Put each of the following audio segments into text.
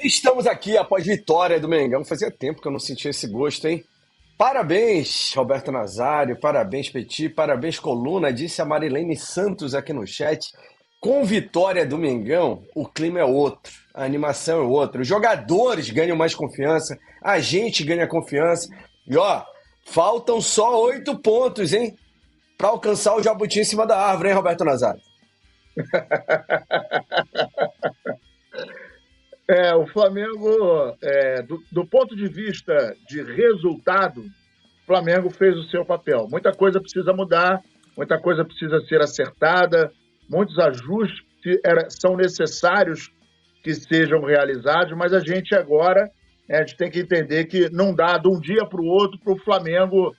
Estamos aqui após vitória do Mengão. Fazia tempo que eu não sentia esse gosto, hein? Parabéns, Roberto Nazário, parabéns, Petit, parabéns, Coluna, disse a Marilene Santos aqui no chat. Com vitória do Mengão, o clima é outro, a animação é outra. Os jogadores ganham mais confiança, a gente ganha confiança. E ó, faltam só 8 pontos, hein? Para alcançar o jabuti em cima da árvore, hein, Roberto Nazário? O Flamengo, do ponto de vista de resultado, o Flamengo fez o seu papel. Muita coisa precisa mudar, muita coisa precisa ser acertada, muitos ajustes são necessários que sejam realizados, mas a gente agora, a gente tem que entender que não dá de um dia para o outro para o Flamengo,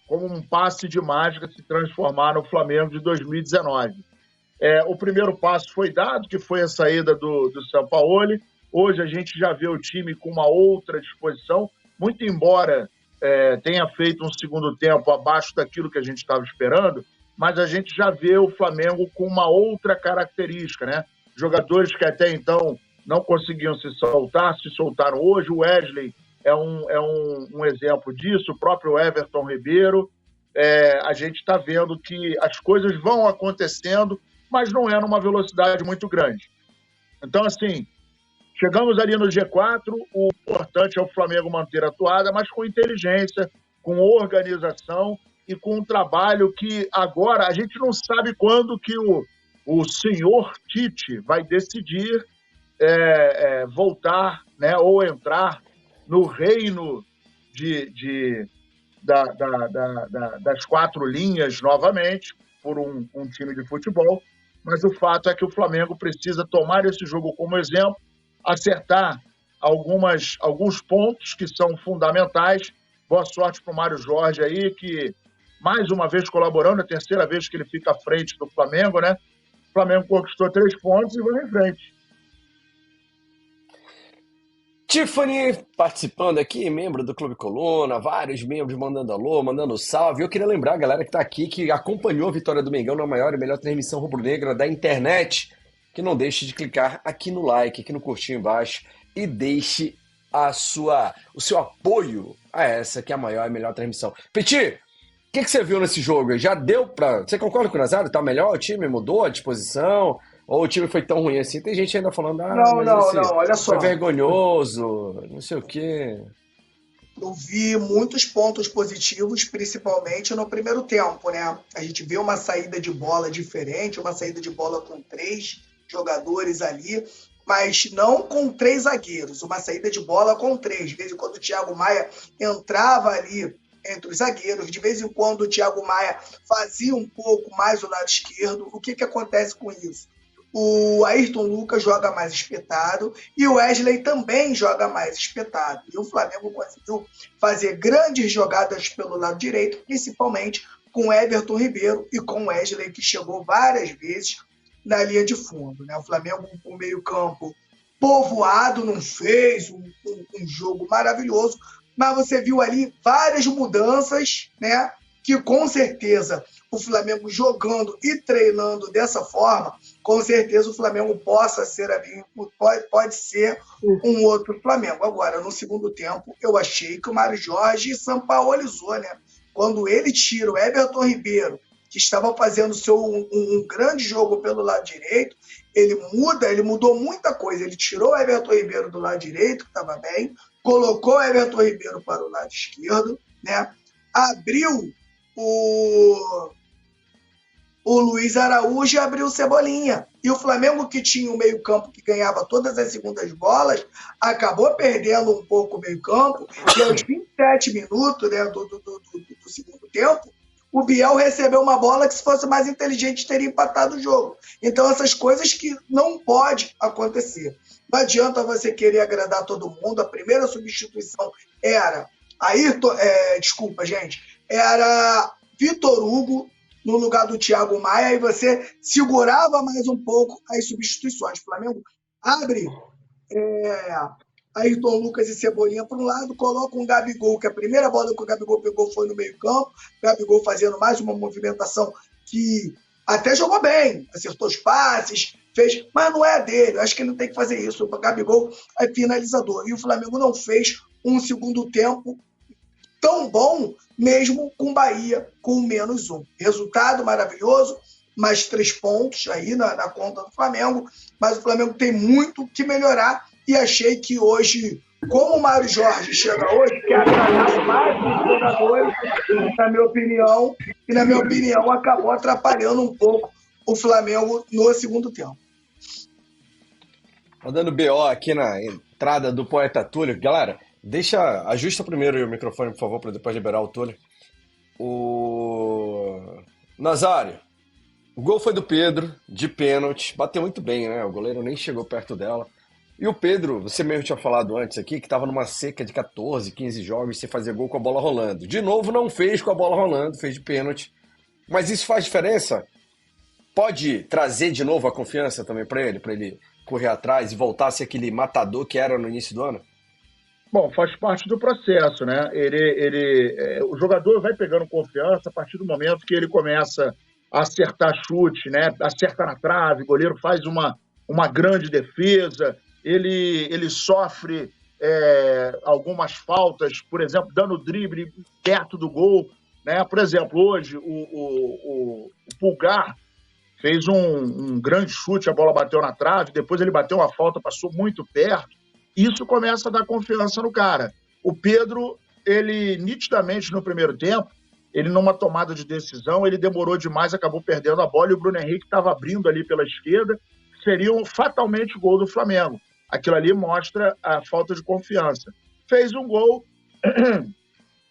como um passe de mágica, se transformar no Flamengo de 2019. O primeiro passo foi dado, que foi a saída do Sampaoli. Hoje a gente já vê o time com uma outra disposição, muito embora tenha feito um segundo tempo abaixo daquilo que a gente estava esperando, mas a gente já vê o Flamengo com uma outra característica, né? Jogadores que até então não conseguiam se soltaram hoje. O Wesley é um exemplo disso, o próprio Everton Ribeiro. A gente está vendo que as coisas vão acontecendo, mas não é numa velocidade muito grande. Então, assim, chegamos ali no G4, o importante é o Flamengo manter a toada, mas com inteligência, com organização e com um trabalho que agora a gente não sabe quando que o senhor Tite vai decidir voltar, né, ou entrar no reino das quatro linhas novamente, por um time de futebol. Mas o fato é que o Flamengo precisa tomar esse jogo como exemplo, acertar alguns pontos que são fundamentais. Boa sorte para o Mário Jorge aí, que mais uma vez colaborando, é a terceira vez que ele fica à frente do Flamengo, né? O Flamengo conquistou 3 pontos e vai em frente. Tiffany participando aqui, membro do Clube Coluna, vários membros mandando alô, mandando salve. Eu queria lembrar a galera que está aqui, que acompanhou a vitória do Mengão na maior e melhor transmissão rubro-negra da internet, que não deixe de clicar aqui no like, aqui no curtinho embaixo, e deixe o seu apoio a essa que é a maior e melhor transmissão. Petit, o que você viu nesse jogo? Já deu pra... Você concorda com o Nazário? Tá melhor? O time mudou a disposição? Ou o time foi tão ruim assim? Tem gente ainda falando, Não, mas não, esse não, olha foi só. vergonhoso, não sei o quê. Eu vi muitos pontos positivos, principalmente no primeiro tempo, né? A gente vê uma saída de bola diferente, uma saída de bola com 3 jogadores ali, mas não com 3 zagueiros, uma saída de bola com 3. De vez em quando o Thiago Maia entrava ali entre os zagueiros, de vez em quando o Thiago Maia fazia um pouco mais o lado esquerdo. O que acontece com isso? O Ayrton Lucas joga mais espetado e o Wesley também joga mais espetado. E o Flamengo conseguiu fazer grandes jogadas pelo lado direito, principalmente com o Everton Ribeiro e com o Wesley, que chegou várias vezes na linha de fundo, né? O Flamengo, com o meio-campo povoado, não fez um jogo maravilhoso, mas você viu ali várias mudanças, né? Que com certeza o Flamengo jogando e treinando dessa forma, com certeza o Flamengo possa ser ali, pode ser um outro Flamengo. Agora, no segundo tempo, eu achei que o Mário Jorge sampaolizou, né? Quando ele tira o Everton Ribeiro, que estava fazendo um grande jogo pelo lado direito, ele mudou muita coisa. Ele tirou o Everton Ribeiro do lado direito, que estava bem, colocou o Everton Ribeiro para o lado esquerdo, né? Abriu o Luiz Araújo e abriu o Cebolinha. E o Flamengo, que tinha o meio-campo que ganhava todas as segundas bolas, acabou perdendo um pouco o meio-campo. E aos 27 minutos, né, do segundo tempo, o Biel recebeu uma bola que, se fosse mais inteligente, teria empatado o jogo. Então, essas coisas que não pode acontecer. Não adianta você querer agradar todo mundo. A primeira substituição era era Vitor Hugo no lugar do Thiago Maia, e você segurava mais um pouco as substituições. O Flamengo abre Ayrton Lucas e Cebolinha para um lado, coloca um Gabigol, que a primeira bola que o Gabigol pegou foi no meio campo, Gabigol fazendo mais uma movimentação que até jogou bem, acertou os passes, fez, mas não é dele. Acho que ele não tem que fazer isso. O Gabigol é finalizador. E o Flamengo não fez um segundo tempo tão bom, mesmo com o Bahia com -1. Resultado maravilhoso, mais 3 pontos aí na conta do Flamengo, mas o Flamengo tem muito que melhorar e achei que hoje, como o Mário Jorge chega hoje, quer atrasar mais os jogadores, na minha opinião, acabou atrapalhando um pouco o Flamengo no segundo tempo. Mandando BO aqui na entrada do Poeta Túlio. Galera, ajusta primeiro o microfone, por favor, para depois liberar o Túlio. O Nazário, o gol foi do Pedro, de pênalti, bateu muito bem, né? O goleiro nem chegou perto dela. E o Pedro, você mesmo tinha falado antes aqui, que estava numa seca de 14, 15 jogos sem fazer gol com a bola rolando. De novo, não fez com a bola rolando, fez de pênalti. Mas isso faz diferença? Pode trazer de novo a confiança também para ele correr atrás e voltar a ser aquele matador que era no início do ano? Bom, faz parte do processo, né? O jogador vai pegando confiança a partir do momento que ele começa a acertar chute, né? Acerta na trave, o goleiro faz uma grande defesa, ele sofre algumas faltas, por exemplo, dando drible perto do gol, né? Por exemplo, hoje o Pulgar fez um grande chute, a bola bateu na trave, depois ele bateu uma falta, passou muito perto. Isso começa a dar confiança no cara. O Pedro, ele nitidamente no primeiro tempo, ele numa tomada de decisão, ele demorou demais, acabou perdendo a bola e o Bruno Henrique estava abrindo ali pela esquerda, seria fatalmente gol do Flamengo. Aquilo ali mostra a falta de confiança. Fez um gol,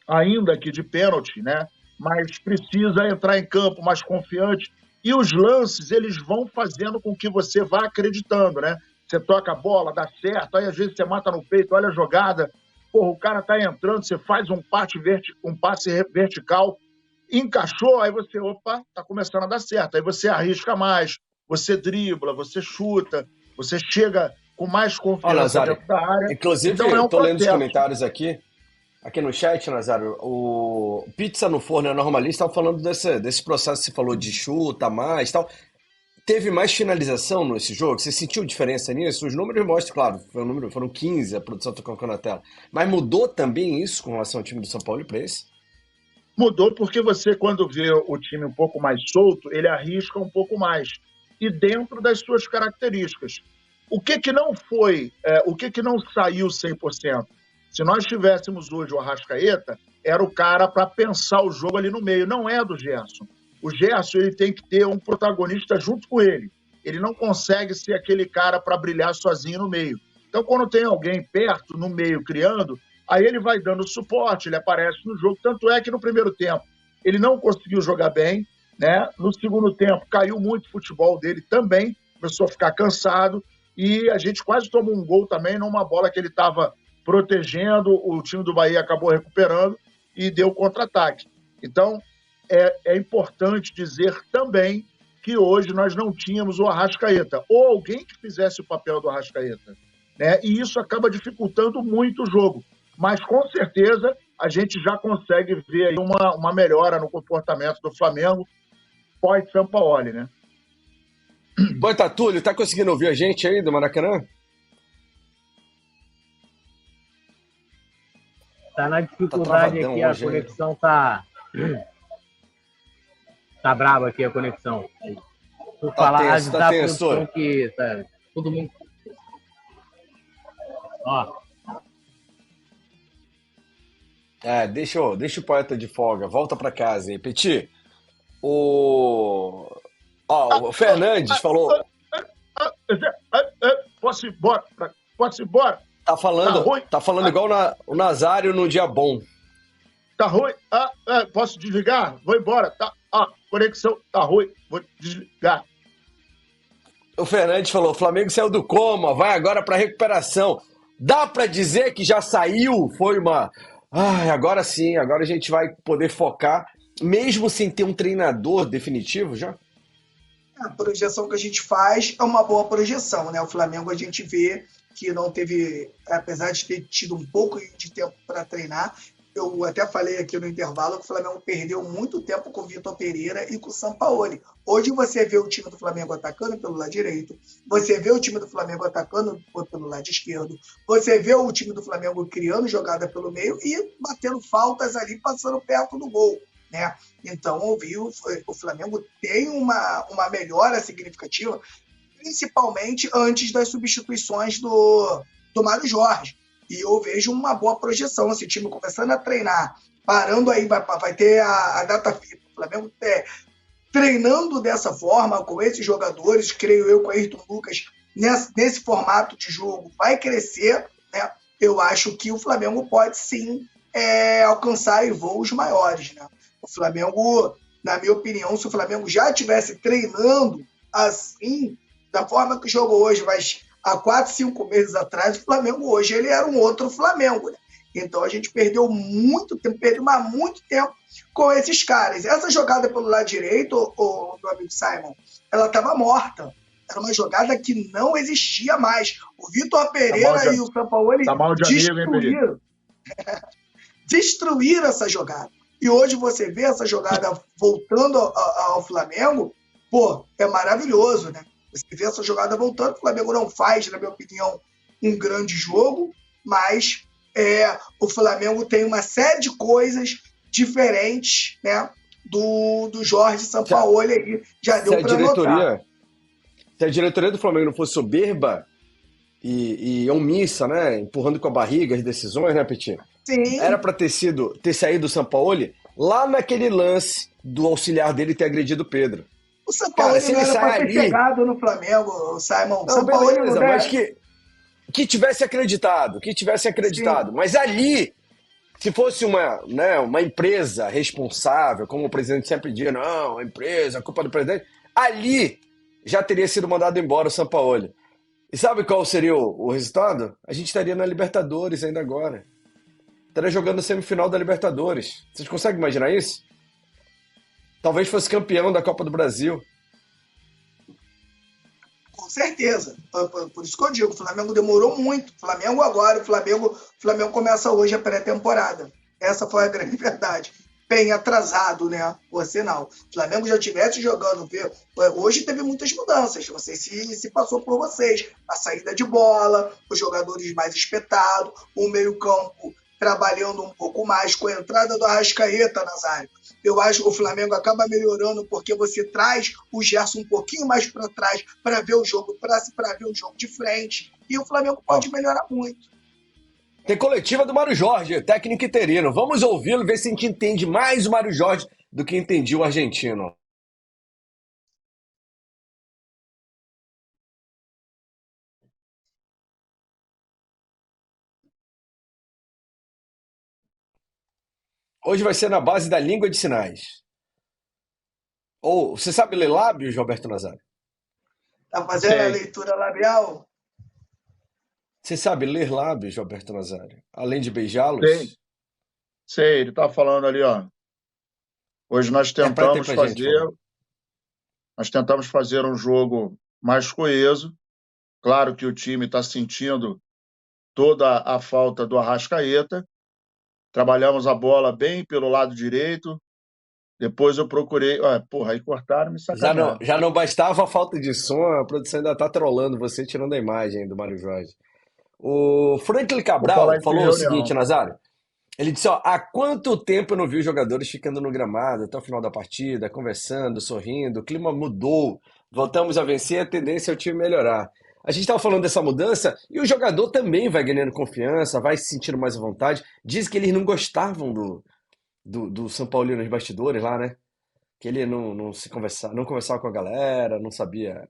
ainda que de pênalti, né? Mas precisa entrar em campo mais confiante. E os lances, eles vão fazendo com que você vá acreditando, né? Você toca a bola, dá certo, aí às vezes você mata no peito, olha a jogada, porra, o cara tá entrando, você faz um passe vertical, encaixou, aí você, opa, tá começando a dar certo. Aí você arrisca mais, você dribla, você chuta, você chega com mais confiança dentro da área. Inclusive, então, eu tô lendo os comentários aqui no chat, Nazário, o Pizza no Forno é normalista, estava falando desse processo que você falou de chuta mais e tal. Teve mais finalização nesse jogo? Você sentiu diferença nisso? Os números mostram, claro, foram 15, a produção está colocando na tela. Mas mudou também isso com relação ao time do São Paulo e para esse? Mudou porque você, quando vê o time um pouco mais solto, ele arrisca um pouco mais. E dentro das suas características. O que não foi, o que não saiu 100%? Se nós tivéssemos hoje o Arrascaeta, era o cara para pensar o jogo ali no meio. Não é do Gerson. O Gerson, ele tem que ter um protagonista junto com ele. Ele não consegue ser aquele cara para brilhar sozinho no meio. Então, quando tem alguém perto, no meio, criando, aí ele vai dando suporte, ele aparece no jogo. Tanto é que no primeiro tempo ele não conseguiu jogar bem, né? No segundo tempo caiu muito o futebol dele também, começou a ficar cansado e a gente quase tomou um gol também numa bola que ele estava protegendo, o time do Bahia acabou recuperando e deu contra-ataque. Então, é importante dizer também que hoje nós não tínhamos o Arrascaeta, ou alguém que fizesse o papel do Arrascaeta, né? E isso acaba dificultando muito o jogo. Mas, com certeza, a gente já consegue ver aí uma melhora no comportamento do Flamengo pós-Sampaoli, né? Bom, Túlio, tá conseguindo ouvir a gente aí do Maracanã? Tá na dificuldade aqui, a conexão tá brava aqui a conexão. Vou falar, avisar a produção que tá todo mundo... Ó. Deixa o poeta de folga, volta pra casa aí. Petit, o Fernandes falou... Posso ir embora? Posso ir embora? Tá falando igual o Nazário no dia bom. Tá ruim? Posso desligar? Vou embora. Tá, conexão tá ruim. Vou desligar. O Fernandes falou, o Flamengo saiu do coma, vai agora pra recuperação. Dá pra dizer que já saiu? Foi uma... agora sim, agora a gente vai poder focar, mesmo sem ter um treinador definitivo já? A projeção que a gente faz é uma boa projeção, né? O Flamengo a gente vê que não teve, apesar de ter tido um pouco de tempo para treinar, eu até falei aqui no intervalo que o Flamengo perdeu muito tempo com o Vitor Pereira e com o Sampaoli. Hoje você vê o time do Flamengo atacando pelo lado direito, você vê o time do Flamengo atacando pelo lado esquerdo, você vê o time do Flamengo criando jogada pelo meio e batendo faltas ali, passando perto do gol, né? Então, o Flamengo tem uma melhora significativa, principalmente antes das substituições do Mário Jorge. E eu vejo uma boa projeção. Esse time começando a treinar, parando aí, vai ter a data FIFA. O Flamengo treinando dessa forma, com esses jogadores, creio eu, com o Ayrton Lucas, nesse formato de jogo, vai crescer, né? Eu acho que o Flamengo pode sim alcançar voos maiores, né? O Flamengo, na minha opinião, se o Flamengo já estivesse treinando assim, da forma que jogou hoje, mas há 4, 5 meses atrás, o Flamengo hoje ele era um outro Flamengo, né? Então a gente perdeu muito tempo com esses caras. Essa jogada pelo lado direito, meu amigo Simon, ela estava morta. Era uma jogada que não existia mais. O Vitor Pereira e o Sampaoli destruíram essa jogada. E hoje você vê essa jogada voltando ao Flamengo, pô, é maravilhoso, né? Você vê essa jogada voltando, o Flamengo não faz, na minha opinião, um grande jogo, mas o Flamengo tem uma série de coisas diferentes, né, do Jorge Sampaoli aí, já deu para notar. Se a diretoria do Flamengo não fosse soberba e omissa, né, empurrando com a barriga as decisões, né, Petit? Sim. Era para ter saído o Sampaoli lá naquele lance do auxiliar dele ter agredido o Pedro. O Sampaoli não era para ter chegado no Flamengo, Simon. Não, beleza, mas que tivesse acreditado. Sim. Mas ali, se fosse uma empresa responsável, como o presidente sempre diz, não, a empresa, a culpa do presidente, ali já teria sido mandado embora o Sampaoli. E sabe qual seria o resultado? A gente estaria na Libertadores ainda agora. Estaria jogando a semifinal da Libertadores. Vocês conseguem imaginar isso? Talvez fosse campeão da Copa do Brasil. Com certeza. Por isso que eu digo, o Flamengo demorou muito. O Flamengo começa hoje a pré-temporada. Essa foi a grande verdade. Bem atrasado, né? Por sinal. O Flamengo já estivesse jogando. Hoje teve muitas mudanças. Não sei se passou por vocês. A saída de bola, os jogadores mais espetados, o meio-campo trabalhando um pouco mais com a entrada do Arrascaeta, Nazário. Eu acho que o Flamengo acaba melhorando porque você traz o Gerson um pouquinho mais para trás para ver o jogo, para ver o jogo de frente. E o Flamengo pode melhorar muito. Tem coletiva do Mário Jorge, técnico interino. Vamos ouvi-lo, ver se a gente entende mais o Mário Jorge do que entendi o argentino. Hoje vai ser na base da língua de sinais. Ou, você sabe ler lábios, Roberto Nazário? Tá fazendo a leitura labial? Você sabe ler lábios, Roberto Nazário? Além de beijá-los? Sei, ele tá falando ali, ó. Hoje nós tentamos fazer um jogo mais coeso. Claro que o time está sentindo toda a falta do Arrascaeta. Trabalhamos a bola bem pelo lado direito. Depois eu procurei... aí cortaram, me sacanearam. Já não bastava a falta de som, a produção ainda está trolando você, tirando a imagem do Mário Jorge. O Franklin Cabral falou o seguinte, Nazário. Ele disse, há quanto tempo eu não vi os jogadores ficando no gramado até o final da partida, conversando, sorrindo, o clima mudou, voltamos a vencer, a tendência é o time melhorar. A gente estava falando dessa mudança e o jogador também vai ganhando confiança, vai se sentindo mais à vontade. Diz que eles não gostavam do São Paulo nos bastidores lá, né? Que ele não conversava com a galera, não sabia.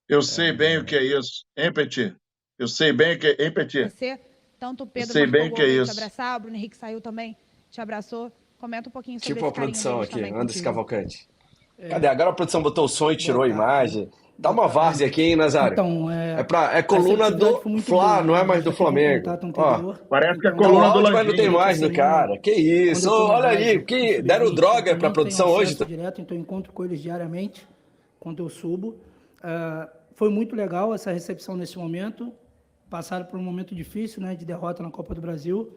Eu sei bem o que é isso, hein, Petit? Eu sei bem o que é, hein, Petit? Você, tanto o Pedro sei bem o que é isso. te abraçar, o Bruno Henrique saiu também, te abraçou. Comenta um pouquinho sobre tipo esse a produção aqui, Anderson Cavalcante. Cadê? Agora a produção botou o som e tirou a imagem. Dá uma várzea aqui, hein, Nazário? Então, é coluna do Fla, não é mais do Flamengo. Ó, parece que é coluna do Landim. Mas não tem mais do cara. Que isso? Olha aí, que deram droga pra produção hoje. Direto, então eu encontro com eles diariamente, quando eu subo. Foi muito legal essa recepção nesse momento. Passaram por um momento difícil, né, de derrota na Copa do Brasil.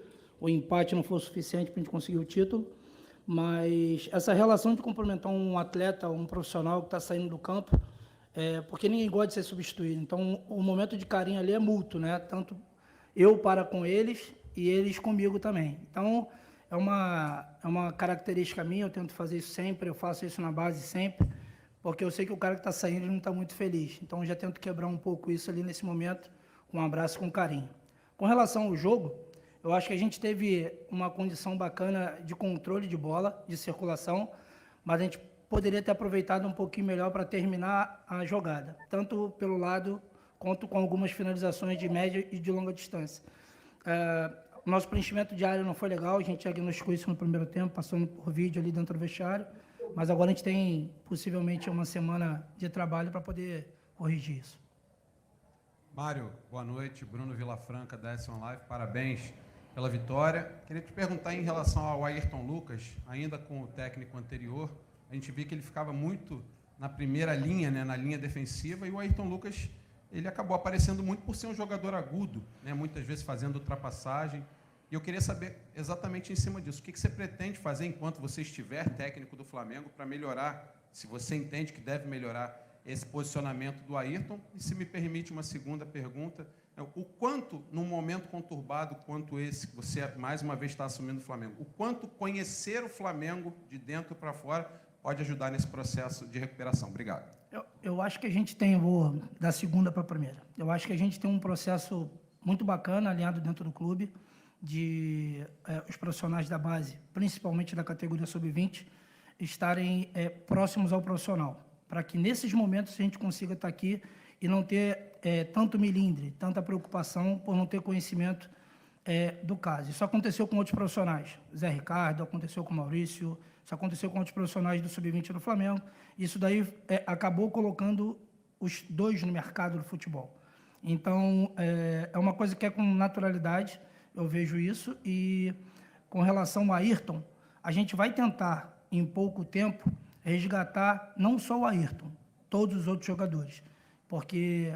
o empate não foi suficiente para a gente conseguir o título, mas essa relação de cumprimentar um atleta, um profissional que está saindo do campo, porque ninguém gosta de ser substituído. Então, o momento de carinho ali é mútuo, né? Tanto eu para com eles e eles comigo também. Então, é uma característica minha, eu tento fazer isso sempre, eu faço isso na base sempre, porque eu sei que o cara que está saindo não está muito feliz. Então, eu já tento quebrar um pouco isso ali nesse momento, com um abraço e com carinho. Com relação ao jogo, eu acho que a gente teve uma condição bacana de controle de bola, de circulação, mas a gente poderia ter aproveitado um pouquinho melhor para terminar a jogada, tanto pelo lado quanto com algumas finalizações de média e de longa distância. O nosso preenchimento de área não foi legal, a gente diagnosticou isso no primeiro tempo, passando por vídeo ali dentro do vestiário, mas agora a gente tem possivelmente uma semana de trabalho para poder corrigir isso. Mário, boa noite. Bruno Vilafranca, da S1 Live, parabéns pela vitória. Queria te perguntar em relação ao Ayrton Lucas, ainda com o técnico anterior, a gente viu que ele ficava muito na primeira linha, né, na linha defensiva, e o Ayrton Lucas, ele acabou aparecendo muito por ser um jogador agudo, né, muitas vezes fazendo ultrapassagem. E eu queria saber exatamente em cima disso, o que você pretende fazer enquanto você estiver técnico do Flamengo para melhorar, se você entende que deve melhorar esse posicionamento do Ayrton. E se me permite uma segunda pergunta, o quanto, num momento conturbado quanto esse, que você mais uma vez está assumindo o Flamengo, o quanto conhecer o Flamengo de dentro para fora pode ajudar nesse processo de recuperação? Obrigado. Eu acho que a gente tem, vou da segunda para a primeira, eu acho que a gente tem um processo muito bacana alinhado dentro do clube, de os profissionais da base, principalmente da categoria sub-20, estarem próximos ao profissional, para que nesses momentos a gente consiga estar aqui e não ter tanto milindre, tanta preocupação por não ter conhecimento do caso. Isso aconteceu com outros profissionais, Zé Ricardo, aconteceu com o Maurício, isso aconteceu com outros profissionais do Sub-20 do Flamengo. Isso daí acabou colocando os dois no mercado do futebol. Então, é uma coisa que é com naturalidade, eu vejo isso. E com relação ao Ayrton, a gente vai tentar, em pouco tempo, resgatar não só o Ayrton, todos os outros jogadores. Porque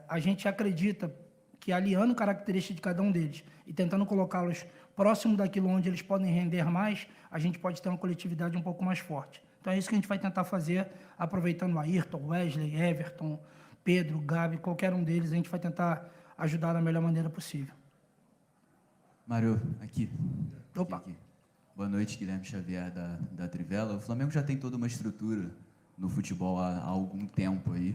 a gente acredita que aliando características de cada um deles e tentando colocá-los próximo daquilo onde eles podem render mais, a gente pode ter uma coletividade um pouco mais forte. Então é isso que a gente vai tentar fazer, aproveitando o Ayrton, Wesley, Everton, Pedro, Gabi, qualquer um deles, a gente vai tentar ajudar da melhor maneira possível. Mário, aqui. Opa. Aqui. Boa noite, Guilherme Xavier, da Trivela. O Flamengo já tem toda uma estrutura no futebol há algum tempo aí,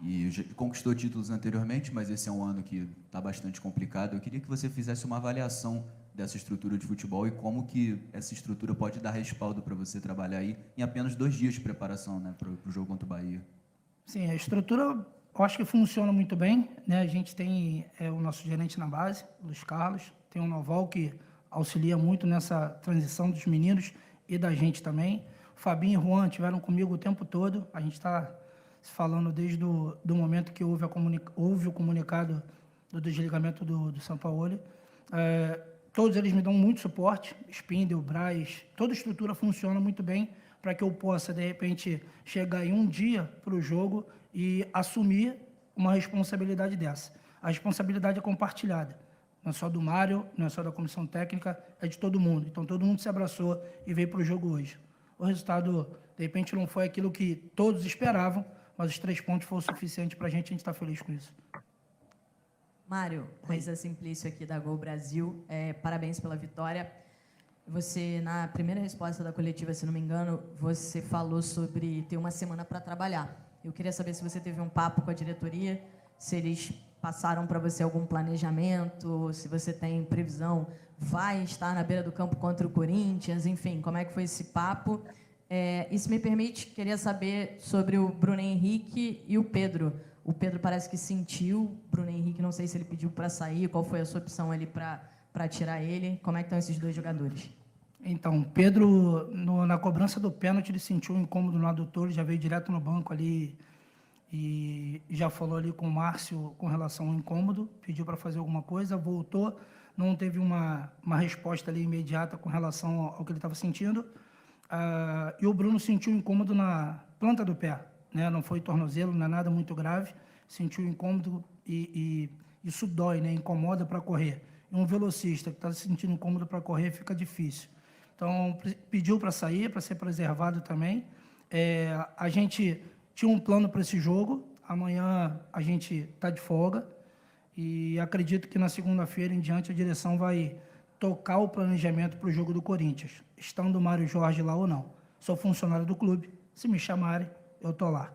e já conquistou títulos anteriormente, mas esse é um ano que está bastante complicado. Eu queria que você fizesse uma avaliação dessa estrutura de futebol e como que essa estrutura pode dar respaldo para você trabalhar aí em apenas 2 dias de preparação, né, para o jogo contra o Bahia. Sim, a estrutura eu acho que funciona muito bem, né? A gente tem o nosso gerente na base, Luiz Carlos, tem o Noval que auxilia muito nessa transição dos meninos e da gente também. O Fabinho e o Juan estiveram comigo o tempo todo, a gente está falando desde do momento que houve o comunicado do desligamento do Sampaoli. Todos eles me dão muito suporte, Spindel, Braz, toda a estrutura funciona muito bem para que eu possa, de repente, chegar em um dia para o jogo e assumir uma responsabilidade dessa. A responsabilidade é compartilhada, não é só do Mário, não é só da comissão técnica, é de todo mundo. Então, todo mundo se abraçou e veio para o jogo hoje. O resultado, de repente, não foi aquilo que todos esperavam, mas os 3 pontos foram suficientes para a gente está feliz com isso. Mário, Raíssa Simplício aqui da Gol Brasil, parabéns pela vitória. Você, na primeira resposta da coletiva, se não me engano, você falou sobre ter uma semana para trabalhar. Eu queria saber se você teve um papo com a diretoria, se eles passaram para você algum planejamento, se você tem previsão, vai estar na beira do campo contra o Corinthians, enfim, como é que foi esse papo? E se me permite, queria saber sobre o Bruno Henrique e o Pedro. O Pedro parece que sentiu, o Bruno Henrique, não sei se ele pediu para sair, qual foi a sua opção ali para tirar ele, como é que estão esses 2 jogadores? Então, Pedro, na cobrança do pênalti, ele sentiu um incômodo no adutor, ele já veio direto no banco ali e já falou ali com o Márcio com relação ao incômodo, pediu para fazer alguma coisa, voltou, não teve uma resposta ali imediata com relação ao que ele estava sentindo, e o Bruno sentiu incômodo na planta do pé, né? Não foi tornozelo, não é nada muito grave, sentiu incômodo e isso dói, né? Incomoda para correr. e um velocista que está se sentindo incômodo para correr, fica difícil. Então, pediu para sair, para ser preservado também. A gente tinha um plano para esse jogo, amanhã a gente está de folga, e acredito que na segunda-feira em diante a direção vai tocar o planejamento para o jogo do Corinthians, estando o Mário Jorge lá ou não. Sou funcionário do clube, se me chamarem, eu estou lá.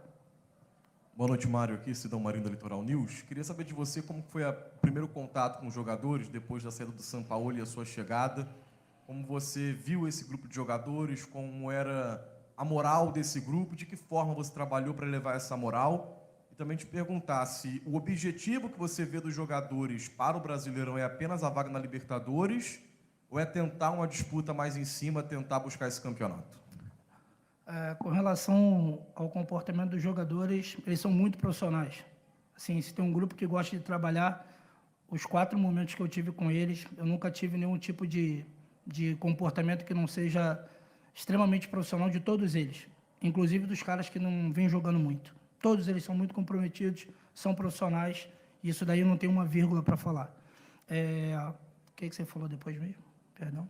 Boa noite, Mário, aqui, Cidão Marinho da Litoral News. Queria saber de você como foi o primeiro contato com os jogadores, depois da saída do Sampaoli e a sua chegada. Como você viu esse grupo de jogadores, como era a moral desse grupo, de que forma você trabalhou para elevar essa moral. E também te perguntar se o objetivo que você vê dos jogadores para o Brasileirão é apenas a vaga na Libertadores ou é tentar uma disputa mais em cima, tentar buscar esse campeonato? Com relação ao comportamento dos jogadores, eles são muito profissionais. Assim, se tem um grupo que gosta de trabalhar, os 4 momentos que eu tive com eles, eu nunca tive nenhum tipo de comportamento que não seja extremamente profissional de todos eles, inclusive dos caras que não vêm jogando muito. Todos eles são muito comprometidos, são profissionais, e isso daí eu não tenho uma vírgula para falar. O que você falou depois mesmo? Perdão?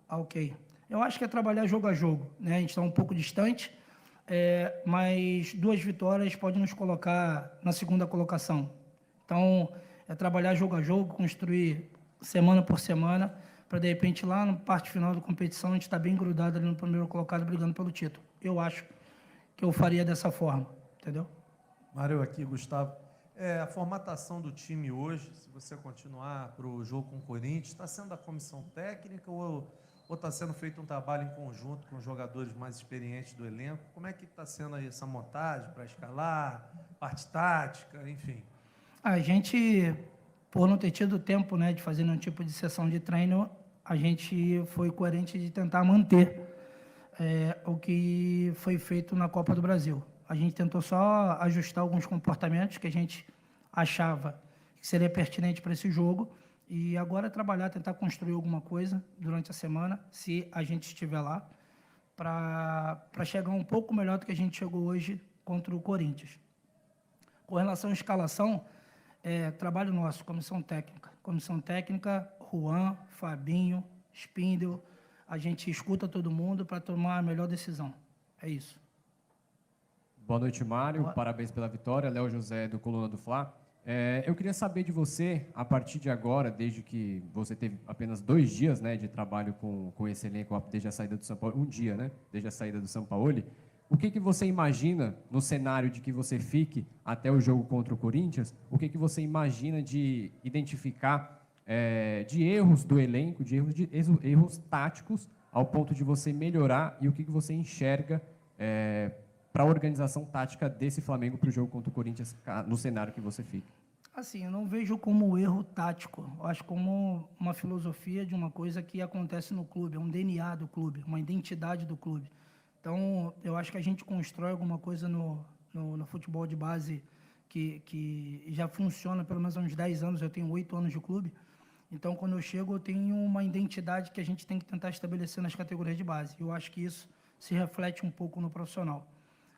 Ok. Eu acho que é trabalhar jogo a jogo, né? A gente está um pouco distante, mas 2 vitórias podem nos colocar na segunda colocação. Então, é trabalhar jogo a jogo, construir semana por semana, para, de repente, lá na parte final da competição, a gente está bem grudado ali no primeiro colocado, brigando pelo título. Eu acho que eu faria dessa forma, entendeu? Mário, aqui, Gustavo. A formatação do time hoje, se você continuar para o jogo com o Corinthians, está sendo da comissão técnica ou está sendo feito um trabalho em conjunto com os jogadores mais experientes do elenco? Como é que está sendo aí essa montagem para escalar, parte tática, enfim? A gente, por não ter tido tempo, né, de fazer nenhum tipo de sessão de treino, a gente foi coerente de tentar manter o que foi feito na Copa do Brasil. A gente tentou só ajustar alguns comportamentos que a gente achava que seria pertinente para esse jogo, e agora trabalhar, tentar construir alguma coisa durante a semana, se a gente estiver lá, para chegar um pouco melhor do que a gente chegou hoje contra o Corinthians. Com relação à escalação, trabalho nosso, comissão técnica. Comissão técnica, Juan, Fabinho, Spindel, a gente escuta todo mundo para tomar a melhor decisão. É isso. Boa noite, Mário. Parabéns pela vitória. Léo José, do Coluna do Fla. Eu queria saber de você, a partir de agora, desde que você teve apenas 2 dias, né, de trabalho com esse elenco, desde a saída do Sampaoli, 1 dia, né, desde a saída do Sampaoli, o que você imagina no cenário de que você fique até o jogo contra o Corinthians? O que você imagina de identificar de erros do elenco, de erros táticos, ao ponto de você melhorar, e o que você enxerga para a organização tática desse Flamengo para o jogo contra o Corinthians, no cenário que você fica? Assim, eu não vejo como erro tático, eu acho como uma filosofia de uma coisa que acontece no clube, é um DNA do clube, uma identidade do clube. Então, eu acho que a gente constrói alguma coisa no futebol de base que já funciona pelo menos há uns 10 anos, eu tenho 8 anos de clube, então quando eu chego eu tenho uma identidade que a gente tem que tentar estabelecer nas categorias de base. Eu acho que isso se reflete um pouco no profissional.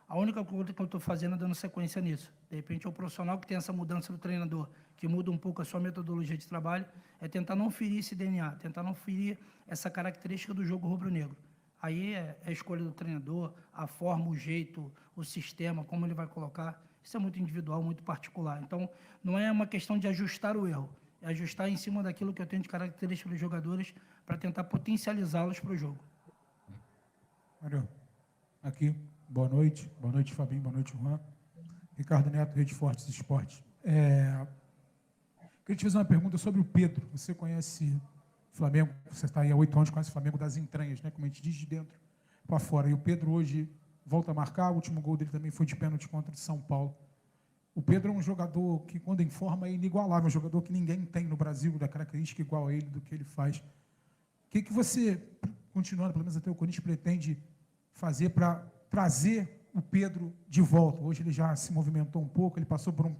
A única coisa que eu estou fazendo é dando sequência nisso. De repente, o profissional que tem essa mudança do treinador, que muda um pouco a sua metodologia de trabalho, é tentar não ferir esse DNA, tentar não ferir essa característica do jogo rubro-negro. Aí é a escolha do treinador, a forma, o jeito, o sistema, como ele vai colocar. Isso é muito individual, muito particular. Então, não é uma questão de ajustar o erro, é ajustar em cima daquilo que eu tenho de característica dos jogadores para tentar potencializá-los para o jogo. Mário, aqui. Boa noite, Fabinho, boa noite, Juan. Ricardo Neto, Rede Fortes Esportes. Queria te fazer uma pergunta sobre o Pedro. Você conhece o Flamengo, você está aí há 8 anos, conhece o Flamengo das entranhas, né? Como a gente diz, de dentro para fora. E o Pedro hoje volta a marcar, o último gol dele também foi de pênalti contra o São Paulo. O Pedro é um jogador que, quando em forma, é inigualável, um jogador que ninguém tem no Brasil, da característica igual a ele, do que ele faz. O que você, continuando, pelo menos até o Corinthians, pretende fazer para trazer o Pedro de volta? Hoje ele já se movimentou um pouco, ele passou por uma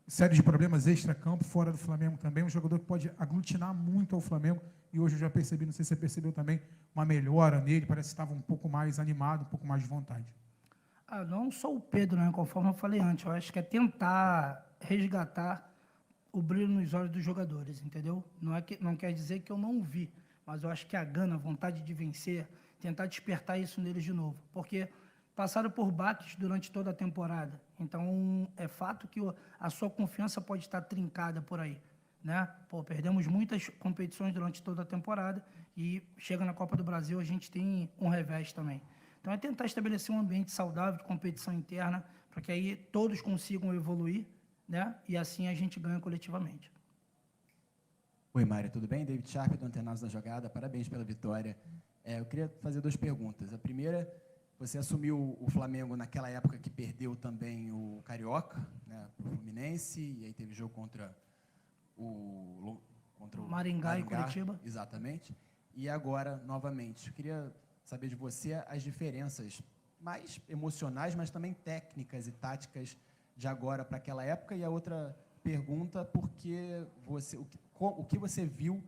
série de problemas extra-campo, fora do Flamengo também, um jogador que pode aglutinar muito ao Flamengo, e hoje eu já percebi, não sei se você percebeu também, uma melhora nele, parece que estava um pouco mais animado, um pouco mais de vontade. Não só o Pedro, né, conforme eu falei antes, eu acho que é tentar resgatar o brilho nos olhos dos jogadores, entendeu? Não quer dizer que eu não vi, mas eu acho que a gana, a vontade de vencer, tentar despertar isso neles de novo, porque passaram por baques durante toda a temporada, então é fato que a sua confiança pode estar trincada por aí, né? Pô, perdemos muitas competições durante toda a temporada e chega na Copa do Brasil, a gente tem um revés também. Então é tentar estabelecer um ambiente saudável de competição interna, para que aí todos consigam evoluir, né? E assim a gente ganha coletivamente. Oi, Mário, tudo bem? David Sharp, do Antenados da Jogada. Parabéns pela vitória. Eu queria fazer 2 perguntas. A primeira, você assumiu o Flamengo naquela época que perdeu também o Carioca, né, para o Fluminense, e aí teve jogo contra o Maringá e Curitiba. Exatamente. E agora, novamente, eu queria saber de você as diferenças mais emocionais, mas também técnicas e táticas de agora para aquela época. E a outra pergunta, porque o que você viu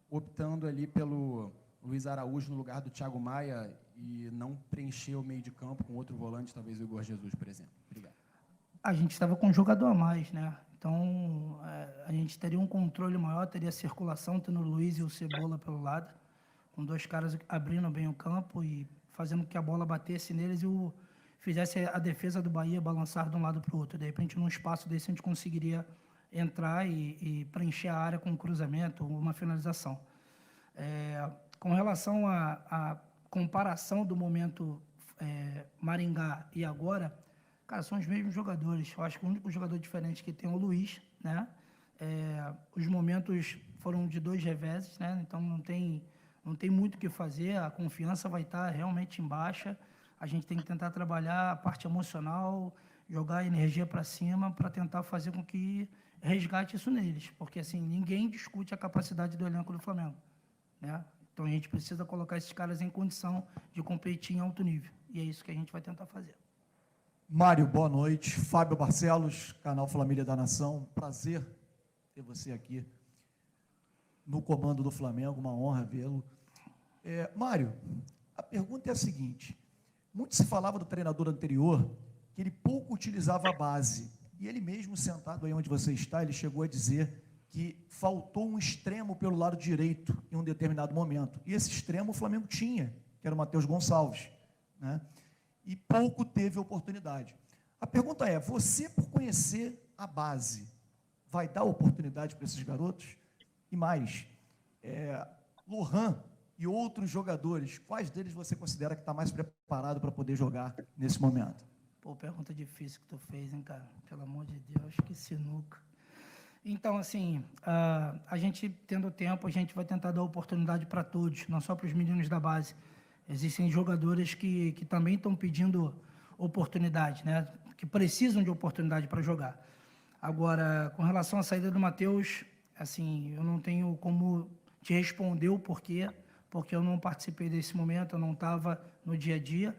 optando ali pelo Luiz Araújo no lugar do Thiago Maia e não preencher o meio de campo com outro volante, talvez o Igor Jesus, por exemplo? Obrigado. A gente estava com um jogador a mais, né? Então, a gente teria um controle maior, teria circulação, tendo o Luiz e o Cebola pelo lado, com 2 caras abrindo bem o campo e fazendo com que a bola batesse neles e fizesse a defesa do Bahia balançar de um lado para o outro. De repente, num espaço desse, a gente conseguiria entrar e preencher a área com um cruzamento ou uma finalização. Com relação à comparação do momento Maringá e agora, cara, são os mesmos jogadores. Eu acho que o único jogador diferente que tem é o Luiz, né? Os momentos foram de 2 reveses, né? Então não tem muito o que fazer, a confiança vai estar realmente em baixa. A gente tem que tentar trabalhar a parte emocional, jogar a energia para cima para tentar fazer com que resgate isso neles, porque assim, ninguém discute a capacidade do elenco do Flamengo, né? Então a gente precisa colocar esses caras em condição de competir em alto nível, e é isso que a gente vai tentar fazer. Mário, boa noite. Fábio Barcelos, canal Família da Nação. Prazer ter você aqui no comando do Flamengo, uma honra vê-lo. Mário, a pergunta é a seguinte: muito se falava do treinador anterior que ele pouco utilizava a base, e ele mesmo, sentado aí onde você está, ele chegou a dizer que faltou um extremo pelo lado direito em um determinado momento, e esse extremo o Flamengo tinha, que era o Matheus Gonçalves, né? E pouco teve oportunidade. A pergunta é, você, por conhecer a base, vai dar oportunidade para esses garotos? E mais, Lohan e outros jogadores, quais deles você considera que está mais preparado para poder jogar nesse momento? Pô, pergunta difícil que tu fez, hein, cara? Pelo amor de Deus, que sinuca. Então, assim, a gente, tendo tempo, a gente vai tentar dar oportunidade para todos, não só para os meninos da base. Existem jogadores que também estão pedindo oportunidade, né? Que precisam de oportunidade para jogar. Agora, com relação à saída do Matheus, assim, eu não tenho como te responder o porquê, porque eu não participei desse momento, eu não estava no dia a dia.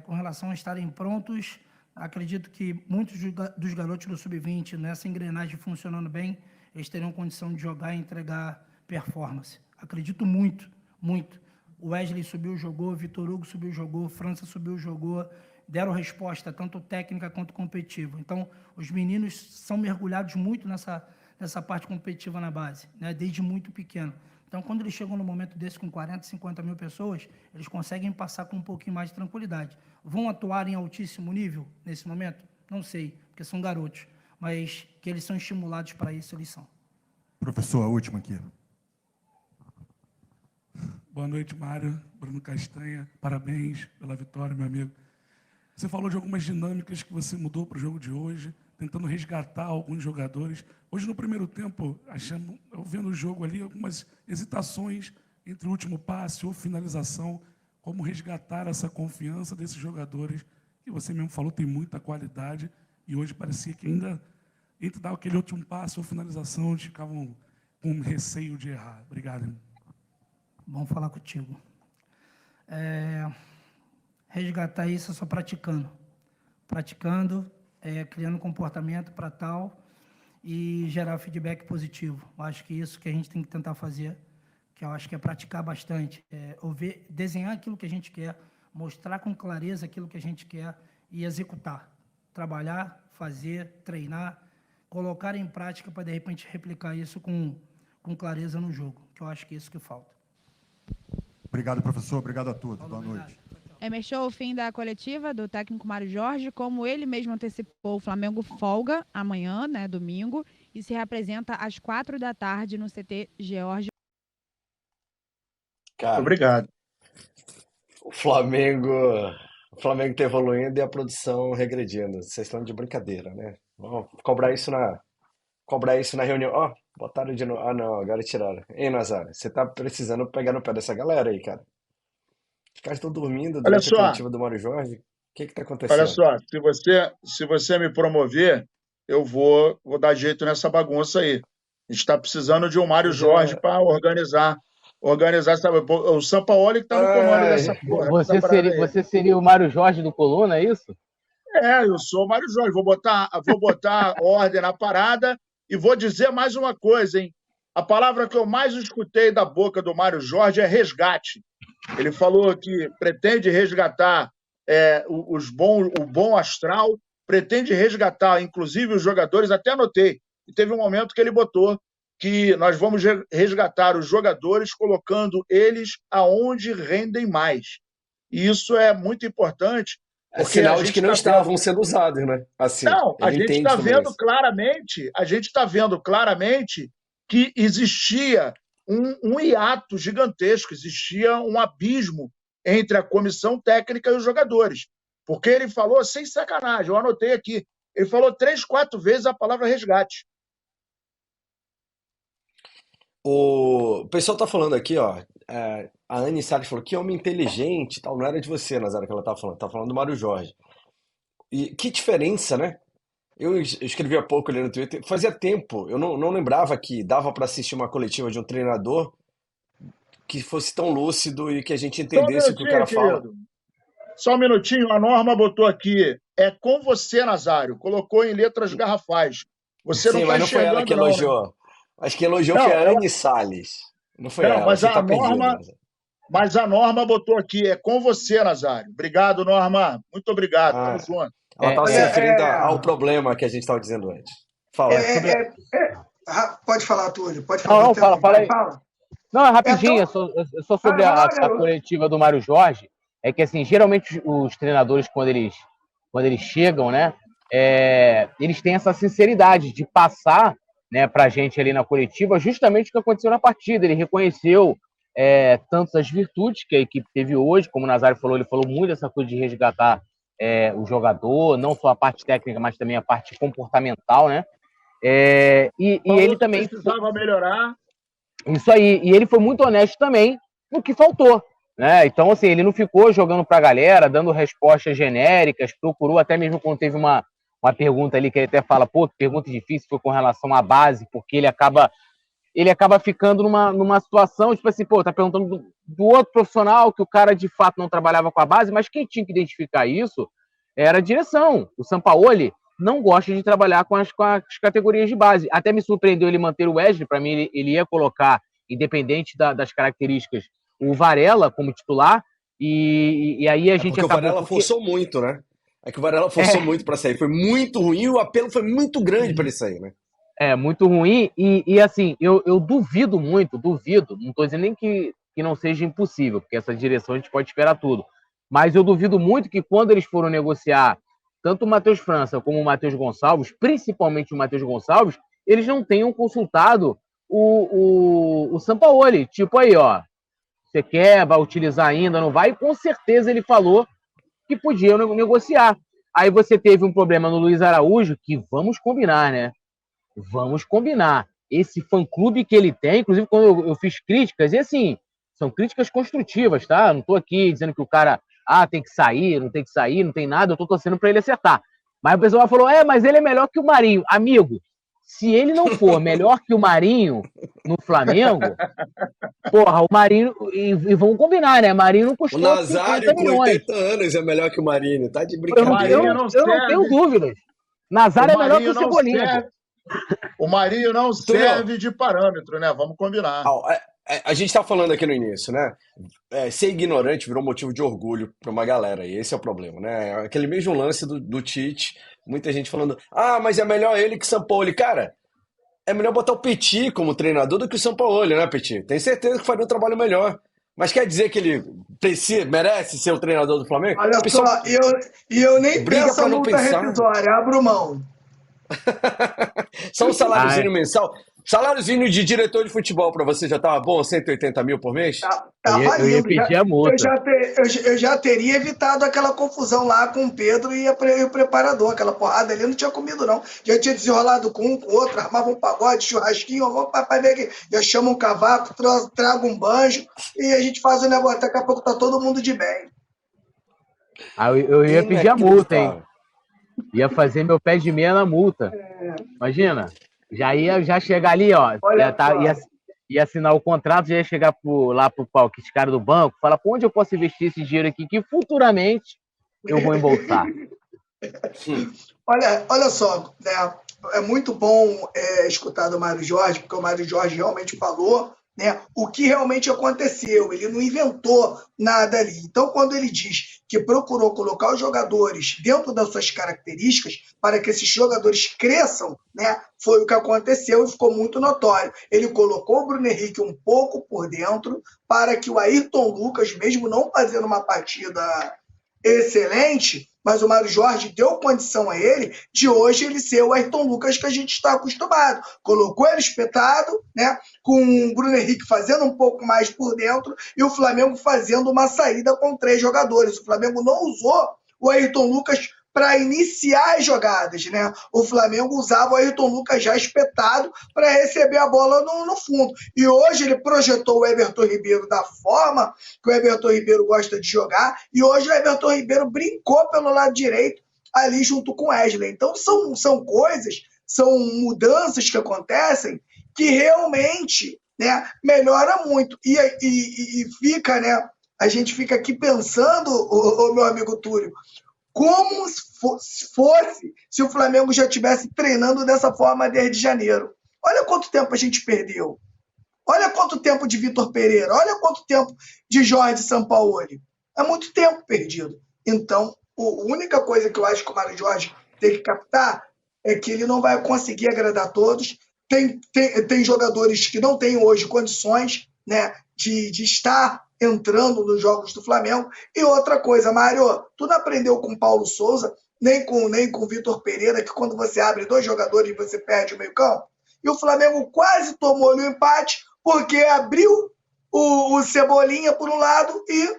Com relação a estarem prontos, acredito que muitos dos garotos do Sub-20, nessa engrenagem funcionando bem, eles teriam condição de jogar e entregar performance. Acredito muito, muito. O Wesley subiu, jogou, o Vitor Hugo subiu, jogou, França subiu, jogou, deram resposta, tanto técnica quanto competitiva. Então, os meninos são mergulhados muito nessa parte competitiva na base, né, desde muito pequeno. Então, quando eles chegam no momento desse com 40, 50 mil pessoas, eles conseguem passar com um pouquinho mais de tranquilidade. Vão atuar em altíssimo nível nesse momento? Não sei, porque são garotos, mas que eles são estimulados para isso, eles são. Professor, a última aqui. Boa noite, Mário. Bruno Castanha, parabéns pela vitória, meu amigo. Você falou de algumas dinâmicas que você mudou para o jogo de hoje, tentando resgatar alguns jogadores. Hoje, no primeiro tempo, eu vendo o jogo ali, algumas hesitações entre o último passe ou finalização, como resgatar essa confiança desses jogadores, que você mesmo falou, tem muita qualidade, e hoje parecia que ainda, entre dar aquele último passe ou finalização, eles ficavam com receio de errar. Obrigado, irmão. Bom falar contigo. Resgatar isso só praticando. Praticando, criando comportamento para tal e gerar feedback positivo. Eu acho que isso que a gente tem que tentar fazer, que eu acho que é praticar bastante. Desenhar aquilo que a gente quer, mostrar com clareza aquilo que a gente quer e executar. Trabalhar, fazer, treinar, colocar em prática para, de repente, replicar isso com clareza no jogo, que eu acho que é isso que falta. Obrigado, professor. Obrigado a todos. Boa noite. Emerson, o fim da coletiva do técnico Mário Jorge, como ele mesmo antecipou, o Flamengo folga amanhã, né, domingo, e se reapresenta às 16h no CT George. Cara, obrigado. O Flamengo tá evoluindo e a produção regredindo. Vocês estão de brincadeira, né? Vamos cobrar isso na reunião. Ó, botaram de novo. Ah, não, agora tiraram. Hein, Nazário? Você tá precisando pegar no pé dessa galera aí, cara. Os caras estão dormindo Olha durante a só, coletiva do Mário Jorge. O que tá olha acontecendo? só, se você me promover, eu vou dar jeito nessa bagunça aí. A gente está precisando de um Mário Jorge para organizar, sabe? O Sampaoli que está no comando dessa porra. Você seria o Mário Jorge do Coluna, é isso? Eu sou o Mário Jorge. Vou botar ordem na parada e vou dizer mais uma coisa, hein? A palavra que eu mais escutei da boca do Mário Jorge é resgate. Ele falou que pretende resgatar o bom astral, pretende resgatar, inclusive, os jogadores. Até anotei. E teve um momento que ele botou que nós vamos resgatar os jogadores colocando eles aonde rendem mais. E isso é muito importante. É sinal de que não estavam sendo usados, né? Assim, não, a gente está vendo isso. claramente que existia um hiato gigantesco, existia um abismo entre a comissão técnica e os jogadores. Porque ele falou, sem sacanagem, eu anotei aqui, ele falou 3, 4 vezes a palavra resgate. O pessoal tá falando aqui, ó. A Anne Salles falou que homem inteligente e tal. Não era de você, Nazário, que ela tava falando. Tá falando do Mário Jorge. E que diferença, né? Eu escrevi há pouco ali no Twitter. Fazia tempo. Eu não lembrava que dava para assistir uma coletiva de um treinador que fosse tão lúcido e que a gente entendesse o que o cara fala. Só um minutinho. A Norma botou aqui. É com você, Nazário. Colocou em letras garrafais. Você Sim, não mas não foi ela que elogiou. Né? Acho que elogiou foi a Anne Salles. Não foi ela. Mas você tá perdido, mas a Norma botou aqui. É com você, Nazário. Obrigado, Norma. Muito obrigado. Tamo junto. Ela estava se referindo ao problema que a gente estava dizendo antes. Fala. Pode falar, Túlio. Pode falar. Não, fala aí. Não, é rapidinho. É só sobre a coletiva do Mário Jorge. É que, assim, geralmente os treinadores, quando eles chegam, né, eles têm essa sinceridade de passar, né, pra gente ali na coletiva justamente o que aconteceu na partida. Ele reconheceu tanto as virtudes que a equipe teve hoje, como o Nazário falou, ele falou muito dessa coisa de resgatar o jogador, não só a parte técnica, mas também a parte comportamental, né? E ele também precisava melhorar. Isso aí. E ele foi muito honesto também no que faltou, né? Então, assim, ele não ficou jogando pra galera, dando respostas genéricas, procurou até mesmo quando teve uma pergunta ali que ele até fala, pô, que pergunta difícil, foi com relação à base, porque ele acaba ficando numa situação, tipo assim, pô, tá perguntando do outro profissional que o cara de fato não trabalhava com a base, mas quem tinha que identificar isso era a direção. O Sampaoli não gosta de trabalhar com as categorias de base. Até me surpreendeu ele manter o Wesley, para mim ele ia colocar, independente das características, o Varela como titular, e aí a gente acabou... o Varela forçou muito, né? É que o Varela forçou muito para sair. Foi muito ruim e o apelo foi muito grande para ele sair, né? Muito ruim. E assim, eu duvido muito, não estou dizendo nem que não seja impossível, porque essa direção a gente pode esperar tudo. Mas eu duvido muito que quando eles foram negociar tanto o Matheus França como o Matheus Gonçalves, principalmente o Matheus Gonçalves, eles não tenham consultado o Sampaoli. Tipo aí, ó, você quer, vai utilizar ainda, não vai? E com certeza ele falou que podia negociar. Aí você teve um problema no Luiz Araújo, que vamos combinar, né? Vamos combinar. Esse fã-clube que ele tem, inclusive quando eu fiz críticas, e assim, são críticas construtivas, tá? Não tô aqui dizendo que o cara, tem que sair, não tem que sair, não tem nada, eu tô torcendo pra ele acertar. Mas o pessoal falou, mas ele é melhor que o Marinho. Amigo, se ele não for melhor que o Marinho no Flamengo, porra, o Marinho, e vamos combinar, né? Marinho não custou 50 milhões. O Nazário com 80 anos é melhor que o Marinho, tá de brincadeira. Eu não tenho dúvidas. Nazário é melhor que o Cebolinha. O Marinho não serve de parâmetro, né? Vamos combinar. A gente tá falando aqui no início, né? Ser ignorante virou motivo de orgulho para uma galera, e esse é o problema, né? Aquele mesmo lance do Tite, muita gente falando, mas é melhor ele que Sampaoli. Cara, é melhor botar o Petit como treinador do que o Sampaoli, né, Petit? Tenho certeza que faria um trabalho melhor. Mas quer dizer que ele merece ser o treinador do Flamengo? Olha só, eu nem briga peço a pra não multa pensar. rescisória, abro mão. Só um saláriozinho mensal. Saláriozinho de diretor de futebol pra você já tava bom? 180 mil por mês? Tá Eu ia valendo. pedir a multa. Eu já teria evitado aquela confusão lá com o Pedro e o preparador. Aquela porrada ali eu não tinha comido, não. Já tinha desenrolado com um, com o outro, armava um pagode, churrasquinho, vamos para ver aqui. Já chama um cavaco, traga um banjo e a gente faz o negócio. Daqui a pouco tá todo mundo de bem. Eu ia pedir a multa, hein? Ia fazer meu pé de meia na multa. Imagina. Já ia chegar ali, ó. Ia assinar o contrato, já ia chegar lá pro esse cara do banco, falar, onde eu posso investir esse dinheiro aqui que futuramente eu vou embolsar. Olha só, né? É muito bom escutar do Mário Jorge, porque o Mário Jorge realmente falou, né, o que realmente aconteceu. Ele não inventou nada ali. Então, quando ele diz que procurou colocar os jogadores dentro das suas características para que esses jogadores cresçam, né, foi o que aconteceu e ficou muito notório. Ele colocou o Bruno Henrique um pouco por dentro para que o Ayrton Lucas, mesmo não fazendo uma partida excelente, mas o Mário Jorge deu condição a ele de hoje ele ser o Ayrton Lucas que a gente está acostumado. Colocou ele espetado, né, com o Bruno Henrique fazendo um pouco mais por dentro e o Flamengo fazendo uma saída com 3 jogadores. O Flamengo não usou o Ayrton Lucas para iniciar as jogadas, né? O Flamengo usava o Ayrton Lucas já espetado para receber a bola no fundo. E hoje ele projetou o Everton Ribeiro da forma que o Everton Ribeiro gosta de jogar, e hoje o Everton Ribeiro brincou pelo lado direito ali junto com o Wesley. Então são coisas, são mudanças que acontecem que realmente, né, melhora muito. E fica, né, a gente fica aqui pensando, o meu amigo Túlio, como fosse se o Flamengo já estivesse treinando dessa forma desde janeiro. Olha quanto tempo a gente perdeu. Olha quanto tempo de Vitor Pereira. Olha quanto tempo de Jorge Sampaoli. É muito tempo perdido. Então, a única coisa que eu acho que o Mário Jorge tem que captar é que ele não vai conseguir agradar todos. Tem jogadores que não têm hoje condições, né, de estar entrando nos jogos do Flamengo. E outra coisa, Mário, tu não aprendeu com o Paulo Souza, nem com o Vitor Pereira, que quando você abre 2 jogadores você perde o meio-campo? E o Flamengo quase tomou o empate porque abriu o Cebolinha por um lado e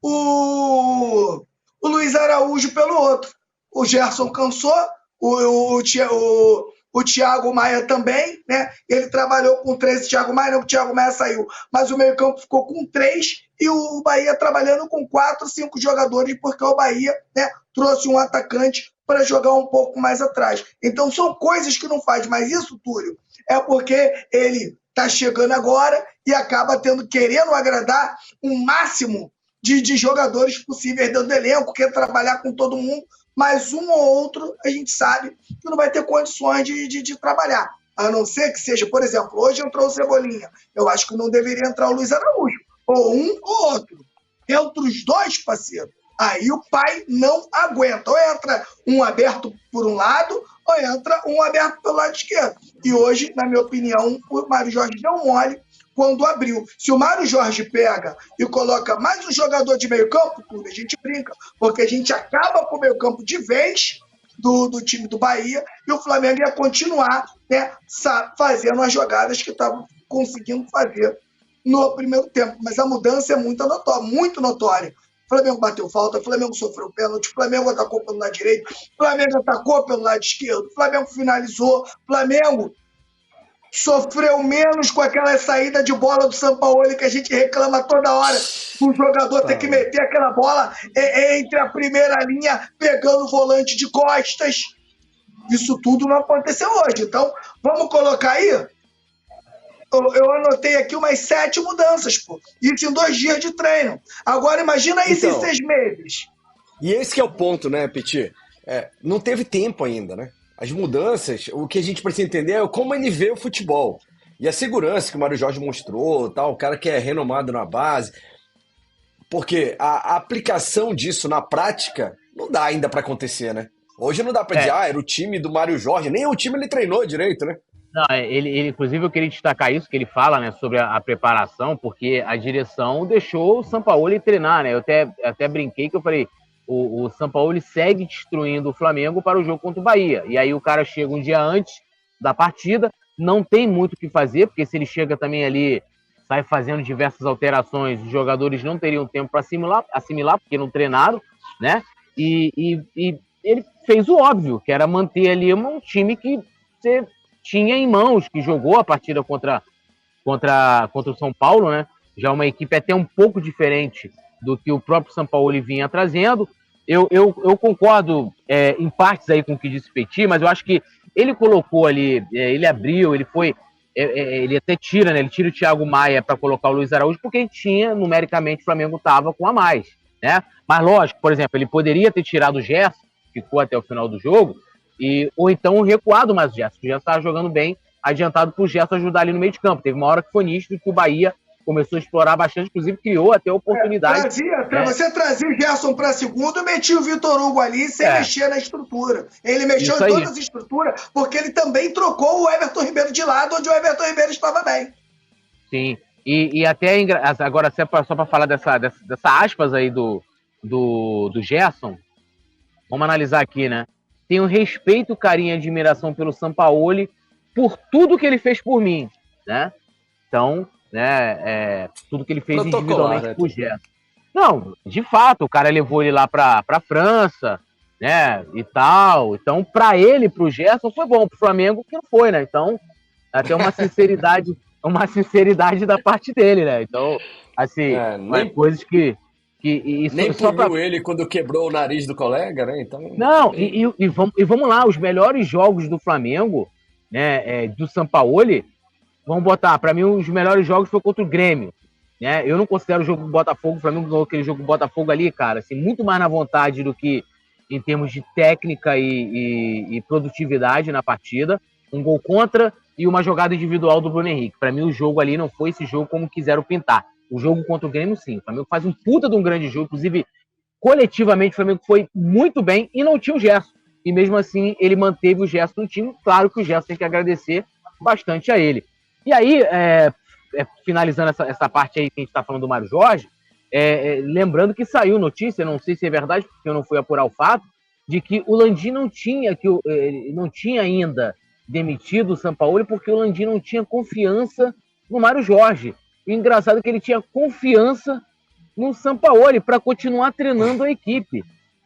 o Luiz Araújo pelo outro. O Gerson cansou, o Thiago Maia também, né? Ele trabalhou com 3, o Thiago Maia não, o Thiago Maia saiu, mas o meio-campo ficou com 3 e o Bahia trabalhando com 4, 5 jogadores, porque o Bahia, né, trouxe um atacante para jogar um pouco mais atrás. Então são coisas que não faz, mas isso, Túlio, é porque ele está chegando agora e acaba querendo agradar o máximo de jogadores possíveis dentro do elenco, quer trabalhar com todo mundo, mas um ou outro a gente sabe que não vai ter condições de trabalhar. A não ser que seja, por exemplo, hoje entrou o Cebolinha. Eu acho que não deveria entrar o Luiz Araújo. Ou um ou outro. Entre os 2, parceiro. Aí o pai não aguenta. Ou entra um aberto por um lado, ou entra um aberto pelo lado esquerdo. E hoje, na minha opinião, o Mário Jorge deu mole quando abriu. Se o Mário Jorge pega e coloca mais um jogador de meio campo, tudo, a gente brinca, porque a gente acaba com o meio campo de vez do time do Bahia e o Flamengo ia continuar, né, fazendo as jogadas que estavam conseguindo fazer no primeiro tempo. Mas a mudança é muito notória. O Flamengo bateu falta, o Flamengo sofreu pênalti, o Flamengo atacou pelo lado direito, o Flamengo atacou pelo lado esquerdo, o Flamengo finalizou, o Flamengo sofreu menos com aquela saída de bola do Sampaoli que a gente reclama toda hora. O jogador tem que meter aquela bola entre a primeira linha, pegando o volante de costas. Isso tudo não aconteceu hoje. Então, vamos colocar aí. Eu anotei aqui umas 7 mudanças, pô. Isso em 2 dias de treino. Agora, imagina isso em 6 meses. E esse que é o ponto, né, Petit? Não teve tempo ainda, né? As mudanças, o que a gente precisa entender é como ele vê o futebol. E a segurança que o Mário Jorge mostrou, tal, o cara que é renomado na base. Porque a aplicação disso na prática não dá ainda pra acontecer, né? Hoje não dá pra dizer, era o time do Mário Jorge, nem o time ele treinou direito, né? Não, inclusive, eu queria destacar isso, que ele fala, né, sobre a preparação, porque a direção deixou o Sampaoli treinar, né? Eu até brinquei que eu falei, o Sampaoli segue destruindo o Flamengo para o jogo contra o Bahia. E aí o cara chega um dia antes da partida, não tem muito o que fazer, porque se ele chega também ali, sai fazendo diversas alterações, os jogadores não teriam tempo para assimilar, porque não treinaram, né? E ele fez o óbvio, que era manter ali um time que você tinha em mãos, que jogou a partida contra o São Paulo, né? Já uma equipe até um pouco diferente do que o próprio Sampaoli vinha trazendo. Eu concordo em partes aí com o que disse o Petit, mas eu acho que ele colocou ali, ele abriu, ele foi... ele até tira, né? Ele tira o Thiago Maia para colocar o Luiz Araújo, porque tinha, numericamente, o Flamengo estava com a mais, né? Mas lógico, por exemplo, ele poderia ter tirado o Gerson, que ficou até o final do jogo, ou então recuado mais o Gerson. O Gerson estava jogando bem, adiantado para o Gerson ajudar ali no meio de campo. Teve uma hora que foi nítido que o Bahia começou a explorar bastante, inclusive criou até oportunidade. Você trazia o Gerson para segundo e metia o Vitor Hugo ali sem mexer na estrutura. Ele mexeu em todas as estruturas, porque ele também trocou o Everton Ribeiro de lado, onde o Everton Ribeiro estava bem. Sim, e até agora, só para falar dessa aspas aí do Gerson, vamos analisar aqui, né? Tenho respeito, carinho e admiração pelo Sampaoli por tudo que ele fez por mim, né? Então, né, tudo que ele fez individualmente por Gerson. Não, de fato, o cara levou ele lá pra França, né, e tal. Então, pra ele, pro Gerson, foi bom. Pro Flamengo, que não foi, né? Então, até uma sinceridade da parte dele, né? Então, assim, coisas que isso nem só puniu ele quando quebrou o nariz do colega, né? Então, não, e vamos lá, os melhores jogos do Flamengo, né, do Sampaoli, vamos botar, para mim, os melhores jogos foi contra o Grêmio, né? Eu não considero o jogo do Botafogo, o Flamengo ganhou aquele jogo do Botafogo ali, cara, assim, muito mais na vontade do que em termos de técnica e produtividade na partida. Um gol contra e uma jogada individual do Bruno Henrique. Para mim, o jogo ali não foi esse jogo como quiseram pintar. O jogo contra o Grêmio, sim. O Flamengo faz um puta de um grande jogo. Inclusive, coletivamente, o Flamengo foi muito bem e não tinha o Gerson. E mesmo assim, ele manteve o Gerson no time. Claro que o Gerson tem que agradecer bastante a ele. E aí, finalizando essa parte aí que a gente está falando do Mário Jorge, lembrando que saiu notícia, não sei se é verdade, porque eu não fui apurar o fato, de que o Landim não tinha ainda demitido o Sampaoli porque o Landim não tinha confiança no Mário Jorge. O engraçado é que ele tinha confiança no Sampaoli para continuar treinando a equipe.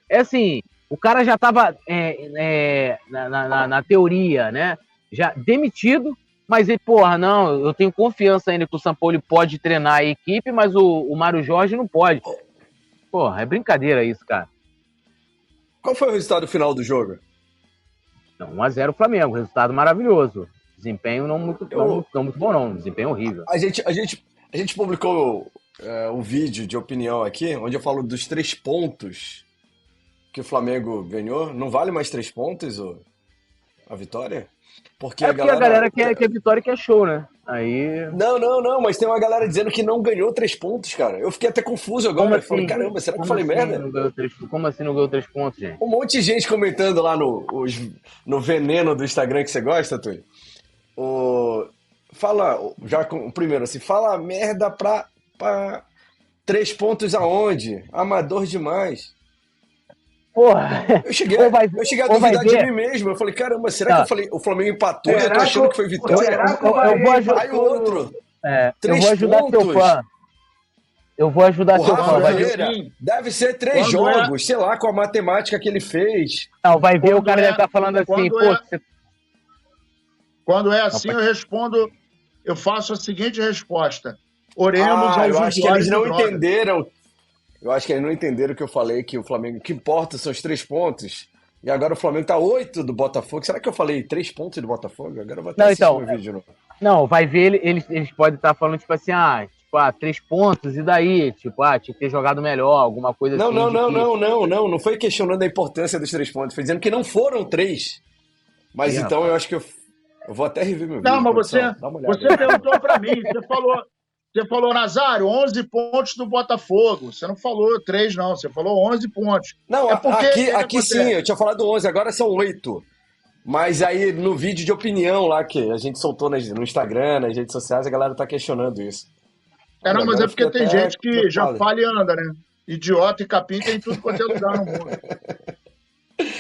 É assim, o cara já estava na teoria, né? Já demitido, mas ele, porra, não, eu tenho confiança ainda que o Sampaoli pode treinar a equipe, mas o Mário Jorge não pode. Porra, é brincadeira isso, cara. Qual foi o resultado final do jogo? 1-0 Flamengo, resultado maravilhoso. Desempenho não muito bom, não. Desempenho horrível. A gente publicou um vídeo de opinião aqui, onde eu falo dos 3 pontos que o Flamengo ganhou. Não vale mais 3 pontos a vitória? Porque a galera quer que a vitória quer show, né? Aí... Não, mas tem uma galera dizendo que não ganhou 3 pontos, cara. Eu fiquei até confuso agora. Eu falei, caramba, será que eu falei merda? Como assim não ganhou 3 pontos, gente? Um monte de gente comentando lá no veneno do Instagram que você gosta, Túlio. Primeiro assim, fala merda pra 3 pontos aonde? Amador demais. Porra. Eu cheguei a duvidar de mim mesmo. Eu falei, caramba, será que eu falei? O Flamengo empatou e eu tô achando que foi vitória. Aí o outro. Eu vou ajudar seu fã. Eu vou ajudar seu fã. Deve ser 3 jogos, sei lá, com a matemática que ele fez. Não, vai ver, o cara deve estar falando assim, Quando é assim, eu respondo, eu faço a seguinte resposta. Oremos aos eu acho que eles não entenderam. Eu acho que eles não entenderam que eu falei que o Flamengo, o que importa são os 3 pontos. E agora o Flamengo tá 8 do Botafogo. Será que eu falei 3 pontos do Botafogo? Agora eu vou até assistir meu vídeo de novo. Não, vai ver, eles podem estar falando, tipo assim, 3 pontos, e daí? Tipo, tinha que ter jogado melhor, alguma coisa assim. Não foi questionando a importância dos 3 pontos. Foi dizendo que não foram 3. Mas então eu acho que eu Eu vou até rever meu vídeo. Não, mas produção. Dá uma olhada. você perguntou para mim, você falou, Nazário, 11 pontos do Botafogo. Você não falou 3, não. Você falou 11 pontos. Não, É porque aqui sim, eu tinha falado 11, agora são 8. Mas aí no vídeo de opinião lá que a gente soltou no Instagram, nas redes sociais, a galera tá questionando isso. Não, mas é porque tem gente que já preocupado. fala e anda, né? Idiota e capim tem tudo quanto é lugar no mundo.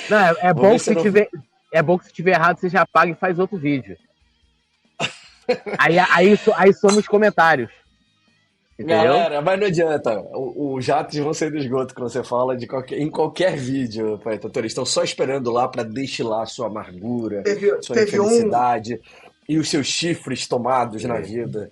Não, é Vou bom ver que se se eu não- tiver, é bom que se tiver errado, você já apaga e faz outro vídeo. Aí some os comentários. Entendeu? Galera, mas não adianta. Os jatos vão sair do esgoto quando você fala em qualquer vídeo, doutor. Eles estão só esperando lá para destilar sua amargura, sua teve infelicidade e os seus chifres tomados na vida.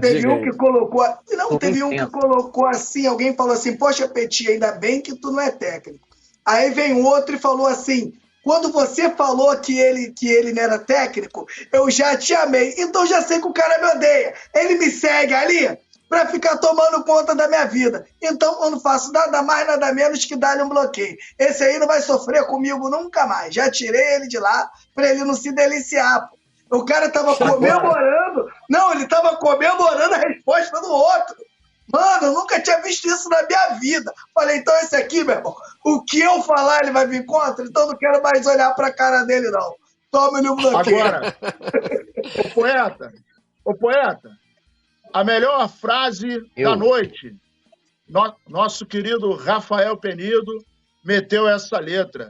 Teve Diga um aí. que colocou. Não, Tô teve um que contento. colocou assim, alguém falou assim, poxa, Petit, ainda bem que tu não é técnico. Aí vem outro e falou assim, quando você falou que ele não era técnico, eu já te amei. Então já sei que o cara me odeia. Ele me segue ali pra ficar tomando conta da minha vida. Então eu não faço nada mais, nada menos que dar-lhe um bloqueio. Esse aí não vai sofrer comigo nunca mais. Já tirei ele de lá pra ele não se deliciar, pô. O cara tava comemorando. Não, ele tava comemorando a resposta do outro. Mano, eu nunca tinha visto isso na minha vida. Falei, então esse aqui, meu irmão, o que eu falar ele vai vir contra, então não quero mais olhar pra cara dele, não. Toma-lhe um bloqueio. Agora, ô poeta, a melhor frase da noite, nosso querido Rafael Penido meteu essa letra.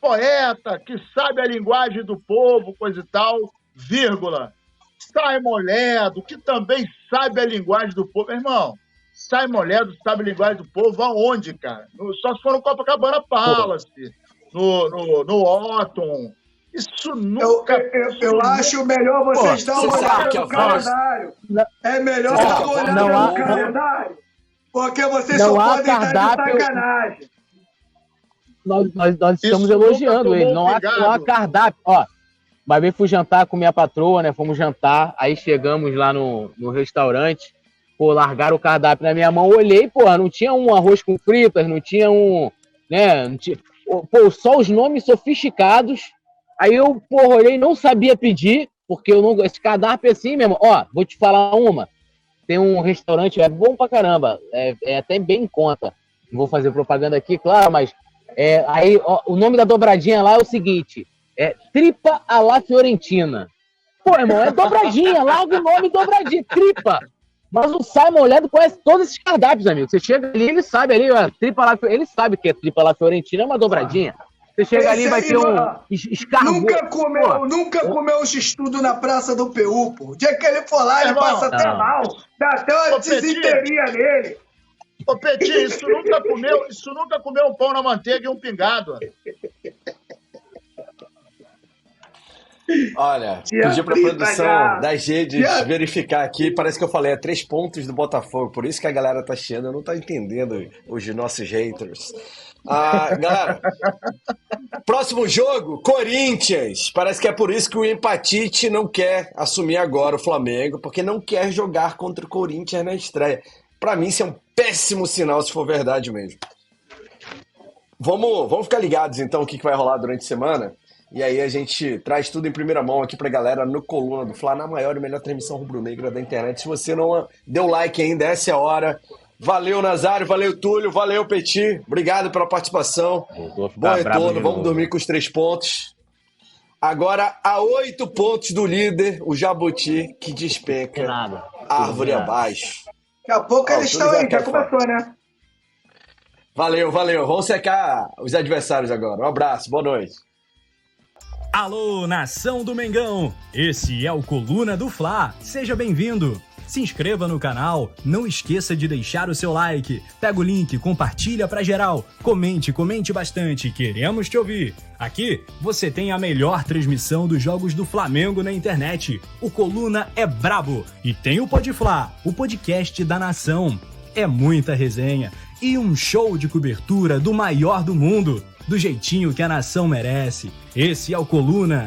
Poeta que sabe a linguagem do povo, coisa e tal, vírgula. Simon Ledo, que também sabe a linguagem do povo. Meu irmão, Simon Ledo sabe a linguagem do povo aonde, cara? Só se for no Copacabana Palace, no Otton. Isso nunca... Eu acho melhor vocês dar uma olhada no calendário. É melhor dar uma olhada no calendário. Porque vocês Não só há podem estar de cardápio. sacanagem. Nós estamos elogiando ele. Não há cardápio. Ó, uma vez fui jantar com minha patroa, né? Fomos jantar, aí chegamos lá no restaurante, pô, largaram o cardápio na minha mão, olhei, pô, não tinha um arroz com fritas, não tinha um, né? Não tinha, pô, só os nomes sofisticados. Aí eu, pô, olhei, não sabia pedir, porque eu não. Esse cardápio é assim mesmo. Ó, vou te falar uma. Tem um restaurante, é bom pra caramba, é até bem em conta. Não vou fazer propaganda aqui, claro, mas aí ó, o nome da dobradinha lá é o seguinte, tripa à la fiorentina. Pô, irmão, é dobradinha, larga o nome dobradinha, tripa. Mas o Simon Ledo conhece todos esses cardápios, amigo. Você chega ali, ele sabe ali, ó, ele sabe que é tripa à la fiorentina, é uma dobradinha. Você chega ali, vai ter um escargot. Nunca comeu os estudos na Praça do PU, pô. O dia que ele for lá, ele passa até mal. Dá até uma desinteria nele. Ô, Petit, isso nunca comeu um pão na manteiga e um pingado. Olha, pedi pra produção das redes verificar aqui, parece que eu falei, 3 pontos do Botafogo, por isso que a galera tá chiando, eu não tô entendendo os nossos haters. Galera, próximo jogo, Corinthians. Parece que é por isso que o Empatite não quer assumir agora o Flamengo, porque não quer jogar contra o Corinthians na estreia. Pra mim, isso é um péssimo sinal, se for verdade mesmo. Vamos ficar ligados, então, o que vai rolar durante a semana. E aí a gente traz tudo em primeira mão aqui pra galera no Coluna do Fla, na maior e melhor transmissão rubro-negra da internet. Se você não deu like ainda, essa é a hora. Valeu, Nazário, valeu, Túlio, valeu, Petit. Obrigado pela participação. Bom retorno, vamos dormir com os 3 pontos. Agora, a 8 pontos do líder, o Jabuti, que despenca árvore abaixo. Daqui a pouco eles estão aí, já começou, né? Valeu. Vamos secar os adversários agora. Um abraço, boa noite. Alô, nação do Mengão! Esse é o Coluna do Fla. Seja bem-vindo. Se inscreva no canal, não esqueça de deixar o seu like, pega o link, compartilha pra geral, comente bastante, queremos te ouvir. Aqui você tem a melhor transmissão dos jogos do Flamengo na internet. O Coluna é brabo e tem o Podfla, o podcast da nação. É muita resenha e um show de cobertura do maior do mundo, do jeitinho que a nação merece. Esse é o Coluna.